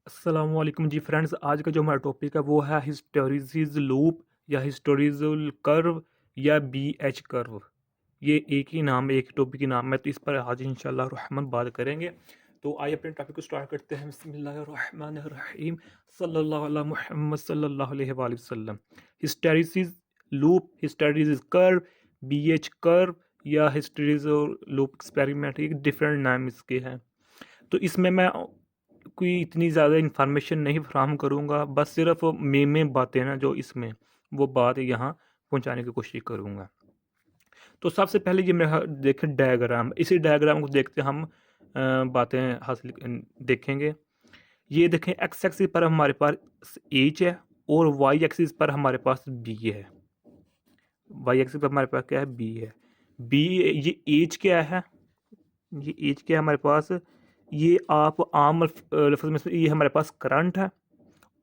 अस्सलामुअलैकुम जी फ्रेंड्स। आज का जो हमारा टॉपिक है वो है हिस्टोरीज लूप या हिस्टोरिकल कर्व या बी एच कर्व। ये एक ही नाम है, एक टॉपिक ही नाम है, तो इस पर आज इंशाल्लाह रहमान बात करेंगे। तो आइए अपने टॉपिक को स्टार्ट करते हैं। बिस्मिल्लाहिर्रहमानिर्रहीम। सल्लल्लाहु अला मुहम्मद सल्लल्लाहु अलैहि वसल्लम। Hysteresis loop, hysteresis curve, B H curve या हिस्टोरिज लूप एक्सपेरिमेंट, ये डिफरेंट नाम इसके हैं। तो इसमें मैं कोई इतनी ज़्यादा इंफॉर्मेशन नहीं फराहम करूँगा, बस सिर्फ में बातें ना जो इसमें वो बात यहाँ पहुँचाने की कोशिश करूँगा। तो सबसे पहले ये मेरा देखें डायग्राम, इसी डायग्राम को देखते हम बातें हासिल देखेंगे। ये देखें एक्स एक्सिस पर हमारे पास एच है और वाई एक्सिस पर हमारे पास बी है। वाई एक्सिस पर हमारे पास क्या है, बी है। बी, ये एच क्या है, ये एच क्या है हमारे पास, ये आप आम लफ्ज़ में ये हमारे पास करंट है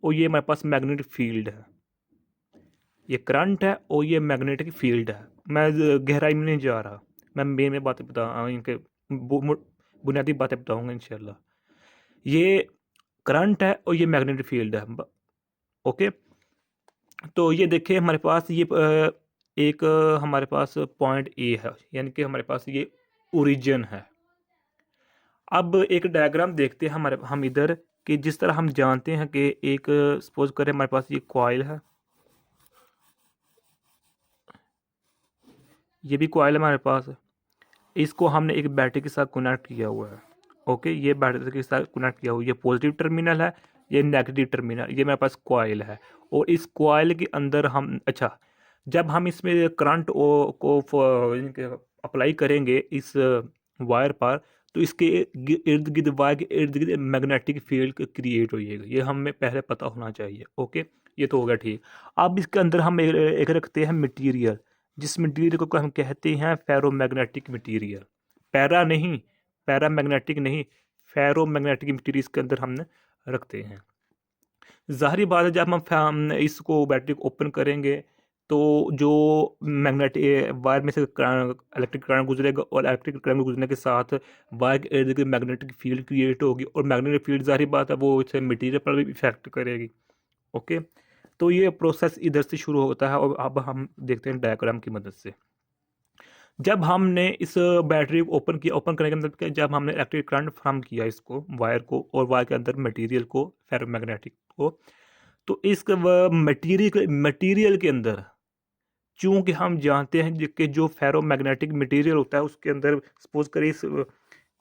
और ये हमारे पास मैग्नेटिक फील्ड है। ये करंट है और ये मैग्नेटिक फील्ड है। मैं गहराई में नहीं जा रहा, मैं मेन में बातें बता इनके बुनियादी बातें बताऊंगा इंशाल्लाह। ये करंट है और ये मैग्नेटिक फील्ड है। ओके, तो ये देखिए हमारे पास ये एक हमारे पास पॉइंट ए है, यानी कि हमारे पास ये ओरिजिन है। अब एक डायग्राम देखते हैं हमारे हम इधर, कि जिस तरह हम जानते हैं कि एक सपोज करें हमारे पास ये कॉइल है, ये भी कॉइल है हमारे पास। इसको हमने एक बैटरी के साथ कनेक्ट किया हुआ है। ओके, ये बैटरी के साथ कनेक्ट किया हुआ है, ये पॉजिटिव टर्मिनल है, ये नेगेटिव टर्मिनल, ये मेरे पास कॉइल है। और इस कॉइल के अंदर हम जब हम इसमें करंट को अप्लाई करेंगे इस वायर पर, तो इसके इर्द गिर्द, वायर के इर्द गिर्द मैग्नेटिक फील्ड क्रिएट होइएगा। ये हमें पहले पता होना चाहिए। ओके, ये तो हो गया ठीक। अब इसके अंदर हम एक रखते हैं मटीरियल, जिस मटीरियल को हम कहते हैं फेरोमैग्नेटिक मटीरियल। पैरा नहीं, पैरा मैग्नेटिक नहीं, फेरोमैग्नेटिक मटीरियल इसके अंदर हमने रखते हैं। ज़ाहिर बात है जब हम इसको बैटरी को ओपन करेंगे तो जो मैग्नेटिक वायर में से इलेक्ट्रिक करंट गुजरेगा और इलेक्ट्रिक करंट गुजरने के साथ वायर के इर्द गिर्द मैग्नेटिक फील्ड क्रिएट होगी, और मैग्नेटिक फील्ड ज़ाहिर बात है वो इसे मटीरियल पर भी इफेक्ट करेगी। ओके, तो ये प्रोसेस इधर से शुरू होता है और अब हम देखते हैं डायग्राम की मदद से। जब हमने इस बैटरी को ओपन किया, ओपन करने का मतलब क्या, जब हमने इलेक्ट्रिक करंट फ्रॉम किया इसको वायर को और वायर के अंदर मटेरियल को, फेरोमैग्नेटिक को, तो इस मटेरियल के अंदर, चूंकि हम जानते हैं कि जो फेरोमैग्नेटिक मटेरियल होता है उसके अंदर सपोज करिए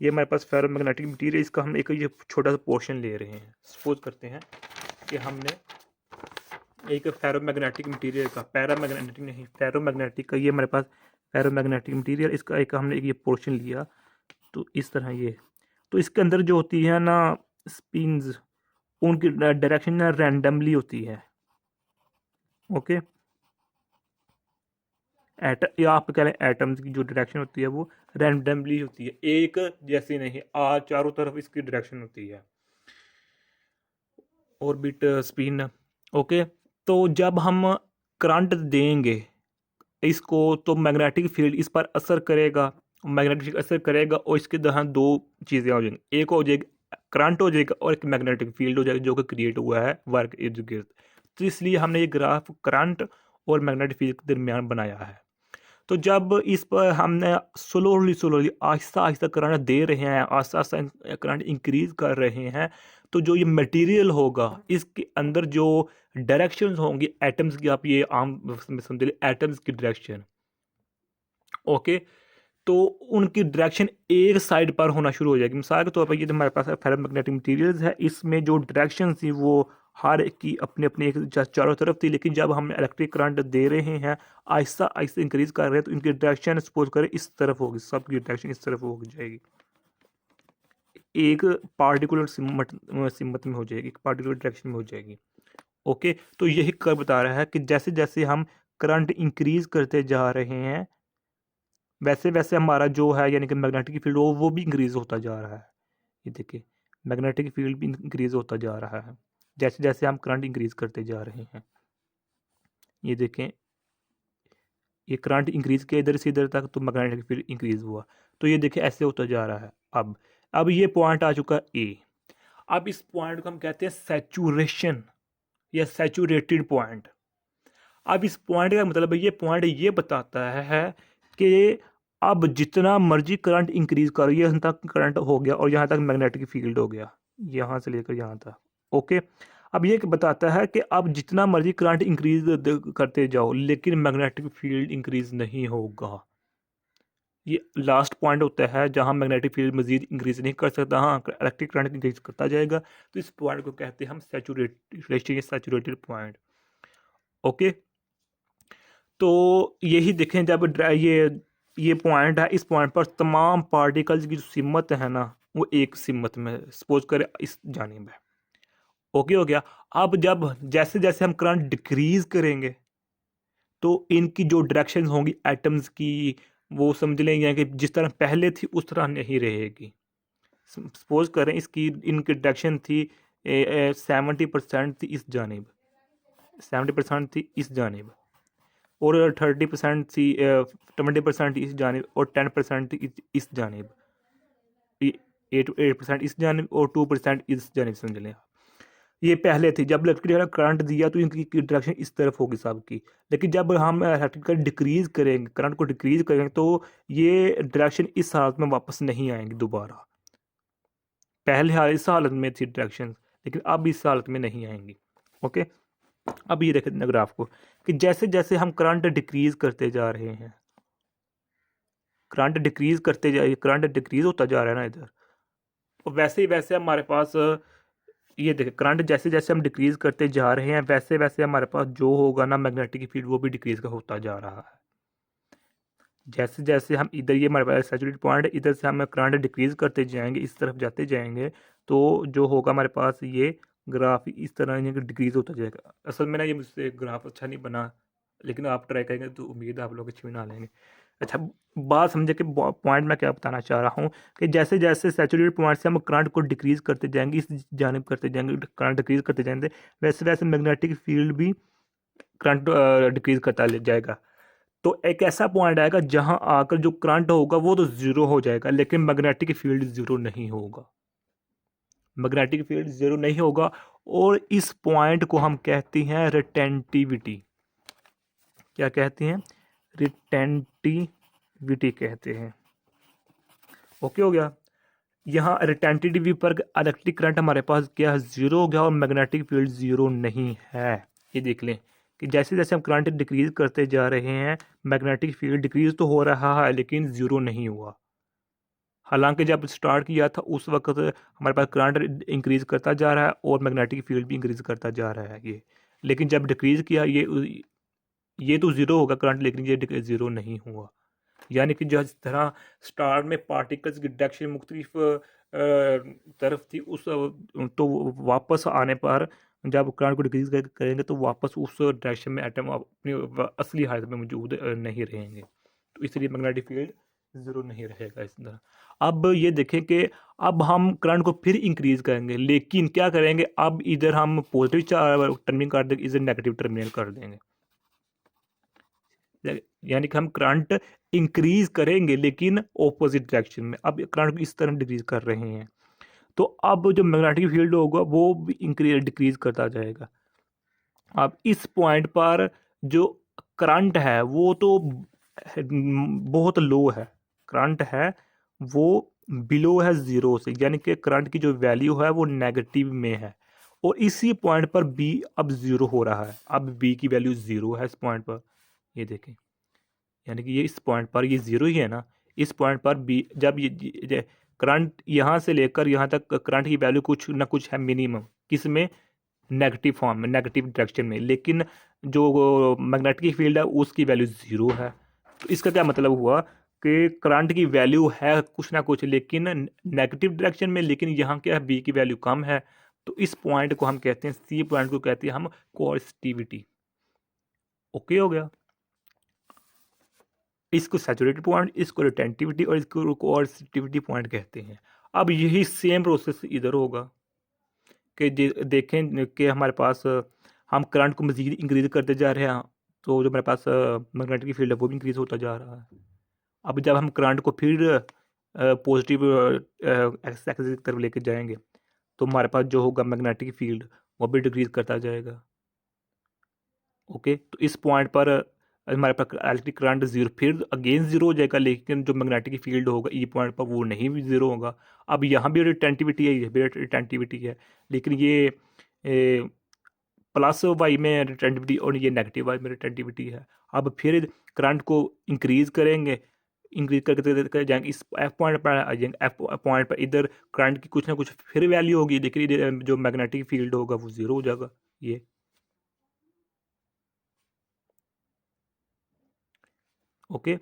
ये हमारे पास फेरोमैग्नेटिक मटेरियल, इसका हम एक ये छोटा सा पोर्शन ले रहे हैं। सपोज करते हैं कि हमने एक फेरोमैग्नेटिक मटेरियल का, पैरामैग्नेटिक नहीं, फेरोमैग्नेटिक का, ये हमारे पास फेरोमैग्नेटिक मटेरियल, इसका एक हमने एक ये पोर्शन लिया। तो इस तरह ये, तो इसके अंदर जो होती है ना स्पिन्स, उनकी डायरेक्शन ना रैंडमली होती है। ओके, या आप कह लें एटम्स की जो डायरेक्शन होती है वो रैंडमली होती है, एक जैसी नहीं, चारों तरफ इसकी डायरेक्शन होती है, ऑर्बिट स्पिन। ओके, तो जब हम करंट देंगे इसको तो मैग्नेटिक फील्ड इस पर असर करेगा, मैग्नेटिक फील्ड असर करेगा और इसके दौरान दो चीज़ें हो जाएंगी, एक हो जाएगी करंट हो जाएगा और एक मैग्नेटिक फील्ड हो जाएगा जो कि क्रिएट हुआ है वायर के इर्द गिर्द। तो इसलिए हमने ये ग्राफ करंट और मैग्नेटिक फील्ड के दरमियान बनाया है। तो जब इस पर हमने slowly slowly Aahista Aahista current दे रहे हैं, आहिस्ता आहिस्ता करंट इंक्रीज कर रहे हैं, तो जो ये मटेरियल होगा इसके अंदर जो डायरेक्शंस होंगी एटम्स की, आप ये आम समझ लीजिए एटम्स की डायरेक्शन। ओके, तो उनकी डायरेक्शन एक साइड पर होना शुरू हो जाएगी। मिसाल के तौर पर ये जो हमारे पास फेरोमैग्नेटिक मटेरियल्स है, इसमें जो डायरेक्शन थी वो हर एक की अपनी अपनी एक चारों तरफ थी, लेकिन जब हम इलेक्ट्रिक करंट दे रहे हैं, आहिस्ता आहिस्ता इंक्रीज कर रहे हैं, तो इनकी डायरेक्शन सपोज करें इस तरफ होगी, सबकी डायरेक्शन इस तरफ हो जाएगी, एक पार्टिकुलर सिमत में हो जाएगी, एक पार्टिकुलर डायरेक्शन में हो जाएगी। ओके, तो यही कर बता रहा है कि जैसे जैसे हम करंट इंक्रीज करते जा रहे हैं वैसे वैसे हमारा जो है यानी कि मैग्नेटिक फील्ड वो भी इंक्रीज होता जा रहा है। ये देखिए मैग्नेटिक फील्ड भी इंक्रीज होता जा रहा है जैसे जैसे हम करंट इंक्रीज करते जा रहे हैं। ये देखें, ये करंट इंक्रीज किया इधर से इधर तक तो मैग्नेटिक फील्ड इंक्रीज हुआ। तो ये देखिए ऐसे होता जा रहा है। अब ये पॉइंट आ चुका ए। अब इस पॉइंट को हम कहते हैं सैचुरेशन या सैचुरेटेड पॉइंट। अब इस पॉइंट का मतलब ये पॉइंट ये बताता है कि अब जितना मर्जी करंट इंक्रीज करो, यहाँ तक करंट हो गया और यहाँ तक मैग्नेटिक फील्ड हो गया, यहाँ से लेकर यहाँ तक। ओके, अब ये बताता है कि अब जितना मर्जी करंट इंक्रीज करते जाओ लेकिन मैग्नेटिक फील्ड इंक्रीज नहीं होगा। ये लास्ट पॉइंट होता है जहां मैग्नेटिक फील्ड मजीद इंक्रीज नहीं कर सकता, हाँ इलेक्ट्रिक करंट इंक्रीज करता जाएगा। तो इस पॉइंट को कहते हैं हम सैचुरेटेड पॉइंट। ओके, तो यही देखें जब ये पॉइंट है, इस पॉइंट पर तमाम पार्टिकल्स की जो सिमत है ना वो एक सिमत में, सपोज करें इस जानिब है। ओके हो गया। अब जब जैसे जैसे हम करंट डिक्रीज करेंगे तो इनकी जो डायरेक्शन होंगी एटम्स की, वो समझ लेंगे कि जिस तरह पहले थी उस तरह नहीं रहेगी। सपोज करें इसकी इनकी डायरेक्शन थी 70% थी इस जानिब, 70% थी इस जानिब, और 30% थी 20% इस जानिब, और 10% थी इस जानिब, 8% इस जानिब और 2% इस जानिब, समझ लें। ये पहले थी, जब इलेक्ट्रिकल करंट दिया तो इनकी डायरेक्शन इस तरफ होगी सबकी। लेकिन जब हम इलेक्ट्रिकल डिक्रीज करेंगे, करंट को डिक्रीज करेंगे, तो ये डायरेक्शन इस हालत में वापस नहीं आएंगी दोबारा। पहले हाल इस हालत में थी डायरेक्शन, लेकिन अब इस हालत में नहीं आएंगी। ओके, अब ये देखें ग्राफ को कि जैसे जैसे हम करंट डिक्रीज करते जा रहे हैं, करंट डिक्रीज करते जा, करंट डिक्रीज होता जा रहा है ना इधर, और वैसे ही वैसे हमारे पास ये देखें करंट जैसे जैसे हम डिक्रीज करते जा रहे हैं वैसे वैसे हमारे पास जो होगा ना मैग्नेटिक फील्ड वो भी डिक्रीज का होता जा रहा है। जैसे जैसे हम इधर, ये हमारे पास सैचुरेटेड पॉइंट है, इधर से हम करंट डिक्रीज करते जाएंगे, इस तरफ जाते जाएंगे, तो जो होगा हमारे पास ये ग्राफ इस तरह डिक्रीज होता जाएगा। असल में ना ये मुझसे ग्राफ अच्छा नहीं बना, लेकिन आप ट्राई करेंगे तो उम्मीद है आप लोग अच्छी बना लेंगे। अच्छा, बात समझे कि पॉइंट मैं क्या बताना चाह रहा हूँ कि जैसे जैसे सैचुरेटेड पॉइंट से हम करंट को डिक्रीज करते जाएंगे, इस जानिब करते जाएंगे, करंट डिक्रीज करते जाएंगे, वैसे वैसे मैग्नेटिक फील्ड भी करंट डिक्रीज करता जाएगा। तो एक ऐसा पॉइंट आएगा जहां आकर जो करंट होगा वो तो जीरो हो जाएगा, लेकिन मैग्नेटिक फील्ड जीरो नहीं होगा, मैग्नेटिक फील्ड जीरो नहीं होगा। और इस पॉइंट को हम कहते हैं रिटेंटिविटी। क्या कहते हैं? रिटेंटिविटी कहते हैं। ओके हो गया। यहाँ रिटेंटिविटी पर इलेक्ट्रिक करंट हमारे पास क्या जीरो हो गया और मैग्नेटिक फील्ड जीरो नहीं है। ये देख लें कि जैसे जैसे हम करंट डिक्रीज करते जा रहे हैं मैग्नेटिक फील्ड डिक्रीज तो हो रहा है लेकिन ज़ीरो नहीं हुआ। हालांकि जब स्टार्ट किया था उस वक्त हमारे पास करंट इंक्रीज करता जा रहा है और मैग्नेटिक फील्ड भी इंक्रीज करता जा रहा है ये, लेकिन जब डिक्रीज किया ये तो ज़ीरो होगा करंट, लेकिन ये ज़ीरो नहीं हुआ। यानी कि जिस तरह स्टार में पार्टिकल्स की डायरेक्शन मुख्तलिफ तरफ थी, उस तो वापस आने पर जब करंट को डिक्रीज करेंगे तो वापस उस डायरेक्शन में एटम अपनी असली हालत में मौजूद नहीं रहेंगे, तो इसलिए मैग्नेटिक फील्ड ज़ीरो नहीं रहेगा इस तरह। अब ये देखें कि अब हम करंट को फिर इंक्रीज करेंगे, लेकिन क्या करेंगे, अब इधर हम पॉजिटिव टर्मिनल कर देंगे, इधर नेगेटिव टर्मिनल कर देंगे। यानी कि हम करंट इंक्रीज करेंगे लेकिन ऑपोजिट डायरेक्शन में। अब करंट इस तरह डिक्रीज कर रहे हैं, तो अब जो मैग्नेटिक फील्ड होगा वो भी इंक्रीज डिक्रीज करता जाएगा। अब इस पॉइंट पर जो करंट है वो तो बहुत लो है, करंट है वो बिलो है ज़ीरो से, यानी कि करंट की जो वैल्यू है वो नेगेटिव में है, और इसी पॉइंट पर बी अब ज़ीरो हो रहा है। अब बी की वैल्यू ज़ीरो है इस पॉइंट पर, ये देखें, यानी कि ये इस पॉइंट पर ये ज़ीरो ही है ना। इस पॉइंट पर बी जब ये करंट यहाँ से लेकर यहाँ तक करंट की वैल्यू कुछ ना कुछ है मिनिमम, किस में? नेगेटिव फॉर्म में, नेगेटिव डायरेक्शन में, लेकिन जो मैग्नेटिक फील्ड है उसकी वैल्यू ज़ीरो है। तो इसका क्या मतलब हुआ कि करंट की वैल्यू है कुछ ना कुछ लेकिन नेगेटिव डायरेक्शन में, लेकिन यहाँ क्या है, बी की वैल्यू कम है। तो इस पॉइंट को हम कहते हैं, सी पॉइंट को कहते हैं हम कोएसिटिविटी। ओके हो गया। इसको सैचुरेटेड पॉइंट, इसको रिटेंटिविटी और इसको कोएसिटिविटी पॉइंट कहते हैं। अब यही सेम प्रोसेस इधर होगा कि देखें कि हमारे पास हम करंट को मज़ीद इंक्रीज करते जा रहे हैं, तो जो हमारे पास मैग्नेटिक फील्ड है वो भी इंक्रीज होता जा रहा है। अब जब हम करंट को फिर पॉजिटिव एक्सिस की तरफ लेके जाएंगे तो हमारे पास जो होगा मैग्नेटिक फील्ड वो भी डिक्रीज करता जाएगा। ओके, तो इस पॉइंट पर हमारे पास इलेक्ट्रिक करंट जीरो, फिर अगेन जीरो हो जाएगा, लेकिन जो मैग्नेटिक फील्ड होगा ई पॉइंट पर वो नहीं भी जीरो होगा। अब यहाँ भी रिटेंटिविटी है, ये भी रिटेंटिविटी है, लेकिन ये प्लस वाई में रिटेंटिविटी और ये नेगेटिव वाई में रिटेंटिविटी है। अब फिर करंट को इंक्रीज करेंगे, इंक्रीज करके करके जाएंगे, इस एफ पॉइंट पर आ जाएंगे, एफ पॉइंट पर इधर करंट की कुछ ना कुछ फिर वैल्यू होगी, लेकिन इधर जो मैग्नेटिक फील्ड होगा वो जीरो हो जाएगा। ये ओके,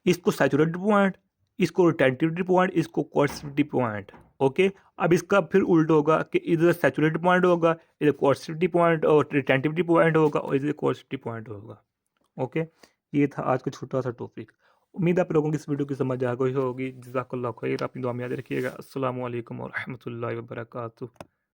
इसको सैचुरेटेड पॉइंट, इसको रिटेंटिविटी पॉइंट, इसको कोर्सिविटी पॉइंट। ओके, अब इसका फिर उल्ट होगा कि इधर सैचुरेटेड पॉइंट होगा, इधर कोर्सिविटी पॉइंट और रिटेंटिविटी पॉइंट होगा, और इधर कोर्सिविटी पॉइंट होगा। ओके, ये था आज का छोटा सा टॉपिक। उम्मीद है आप लोगों की इस वीडियो की समझ आ गई होगी। जज़ाकल्लाह खैर, अपनी दुआ में याद रखिएगा। अस्सलामु अलैकुम व रहमतुल्लाहि व बरकातुहू।